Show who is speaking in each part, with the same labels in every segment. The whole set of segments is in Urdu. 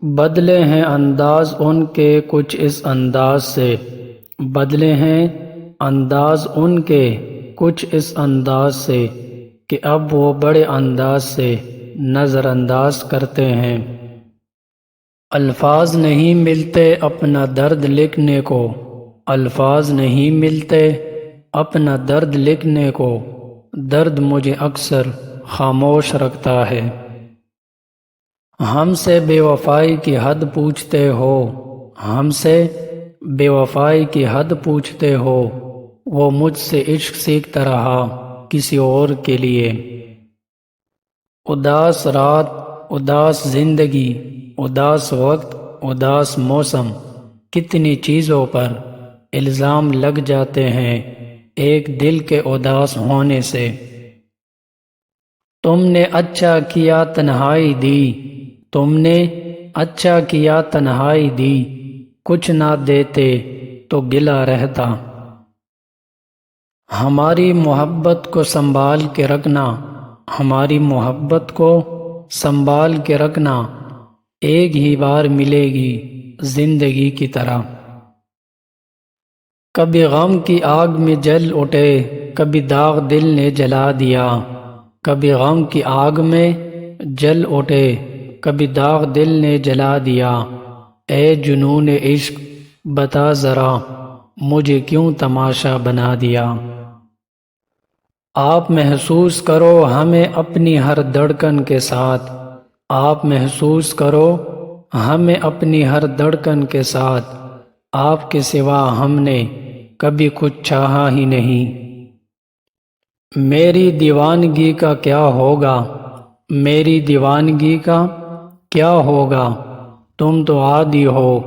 Speaker 1: بدلے ہیں انداز ان کے کچھ اس انداز سے، بدلے ہیں انداز ان کے کچھ اس انداز سے کہ اب وہ بڑے انداز سے نظر انداز کرتے ہیں۔ الفاظ نہیں ملتے اپنا درد لکھنے کو، الفاظ نہیں ملتے اپنا درد لکھنے کو، درد مجھے اکثر خاموش رکھتا ہے۔ ہم سے بے وفائی کی حد پوچھتے ہو، ہم سے بے وفائی کی حد پوچھتے ہو، وہ مجھ سے عشق سیکھتا رہا کسی اور کے لیے۔ اداس رات، اداس زندگی، اداس وقت، اداس موسم، کتنی چیزوں پر الزام لگ جاتے ہیں ایک دل کے اداس ہونے سے۔ تم نے اچھا کیا تنہائی دی، تم نے اچھا کیا تنہائی دی، کچھ نہ دیتے تو گلہ رہتا۔ ہماری محبت کو سنبھال کے رکھنا، ہماری محبت کو سنبھال کے رکھنا، ایک ہی بار ملے گی زندگی کی طرح۔ کبھی غم کی آگ میں جل اٹھے، کبھی داغ دل نے جلا دیا، کبھی غم کی آگ میں جل اٹھے، کبھی داغ دل نے جلا دیا۔ اے جنون عشق بتا ذرا مجھے کیوں تماشا بنا دیا۔ آپ محسوس کرو ہمیں اپنی ہر دھڑکن کے ساتھ، آپ محسوس کرو ہمیں اپنی ہر دھڑکن کے ساتھ، آپ کے سوا ہم نے کبھی کچھ چاہا ہی نہیں۔ میری دیوانگی کا کیا ہوگا، میری دیوانگی کا کیا ہوگا، تم تو عادی ہو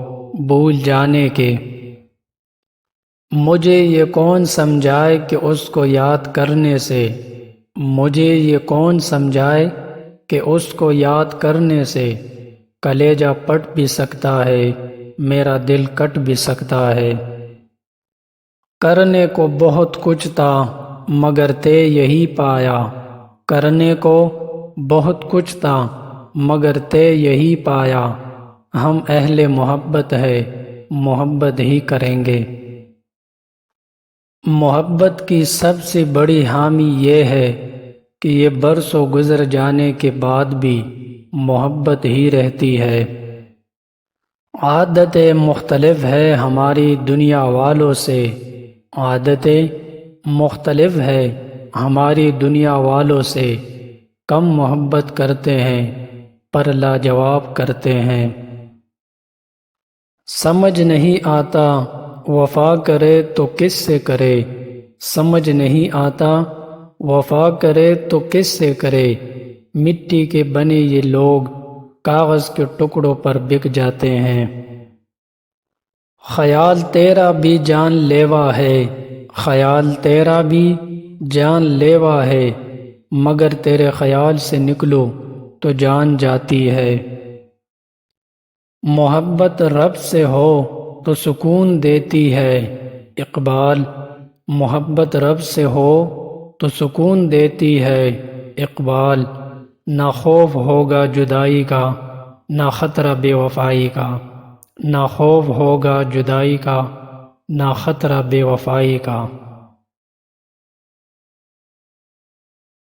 Speaker 1: بھول جانے کے۔ مجھے یہ کون سمجھائے کہ اس کو یاد کرنے سے، مجھے یہ کون سمجھائے کہ اس کو یاد کرنے سے کلیجہ پھٹ بھی سکتا ہے، میرا دل کٹ بھی سکتا ہے۔ کرنے کو بہت کچھ تھا مگر تے یہی پایا، کرنے کو بہت کچھ تھا مگر تے یہی پایا۔ ہم اہل محبت ہے، محبت ہی کریں گے۔ محبت کی سب سے بڑی حامی یہ ہے کہ یہ برسوں گزر جانے کے بعد بھی محبت ہی رہتی ہے۔ عادتیں مختلف ہے ہماری دنیا والوں سے، عادتیں مختلف ہے ہماری دنیا والوں سے، کم محبت کرتے ہیں پر لاجواب کرتے ہیں۔ سمجھ نہیں آتا وفا کرے تو کس سے کرے، سمجھ نہیں آتا وفا کرے تو کس سے کرے، مٹی کے بنے یہ لوگ کاغذ کے ٹکڑوں پر بک جاتے ہیں۔ خیال تیرا بھی جان لیوا ہے، خیال تیرا بھی جان لیوا ہے، مگر تیرے خیال سے نکلو تو جان جاتی ہے۔ محبت رب سے ہو تو سکون دیتی ہے، اقبال۔ محبت رب سے ہو تو سکون دیتی ہے، اقبال۔ نہ خوف ہوگا جدائی کا، نہ خطرہ بے وفائی کا، نہ خوف ہوگا جدائی کا، نہ خطرہ بے وفائی کا۔